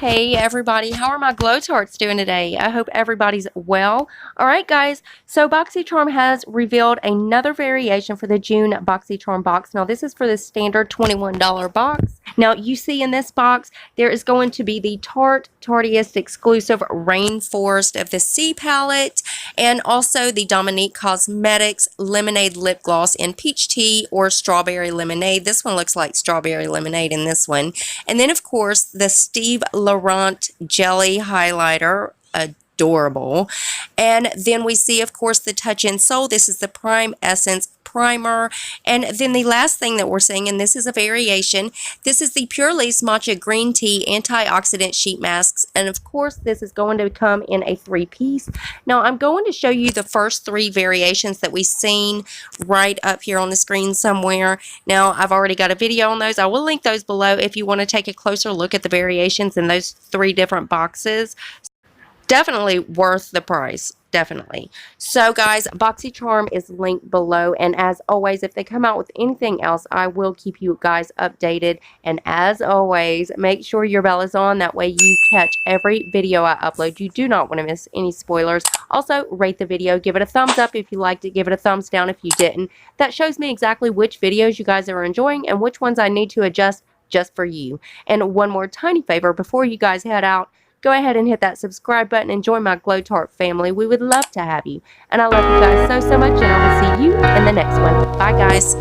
Hey everybody, how are my Glow Tarts doing today? I hope everybody's well. Alright guys, so Boxycharm has revealed another variation for the June Boxycharm box. Now this is for the standard $21 box. Now you see in this box, there is going to be the Tartiest exclusive Rainforest of the Sea palette, and also the Dominique Cosmetics Lemonade Lip Gloss in Peach Tea or Strawberry Lemonade. This one looks like Strawberry Lemonade in this one. And then of course the Steve Laurent Jelly Highlighter, adorable. And then we see, of course, the Touch in Soul. This is the Prime Essence Primer. And then the last thing that we're seeing, and this is a variation, this is the Pure Lace Matcha Green Tea Antioxidant Sheet Masks. And of course, this is going to come in a 3-piece. Now, I'm going to show you the first 3 variations that we've seen right up here on the screen somewhere. Now, I've already got a video on those. I will link those below if you want to take a closer look at the variations in those 3 different boxes. Definitely worth the price. Definitely. So guys, Boxycharm is linked below, and as always, if they come out with anything else, I will keep you guys updated. And as always, make sure your bell is on, that way you catch every video I upload. You do not want to miss any spoilers. Also, rate the video, give it a thumbs up if you liked it, give it a thumbs down if you didn't. That shows me exactly which videos you guys are enjoying and which ones I need to adjust just for you. And one more tiny favor before you guys head out, go ahead and hit that subscribe button and join my Glow Tart family. We would love to have you. And I love you guys so much, and I will see you in the next one. Bye, guys.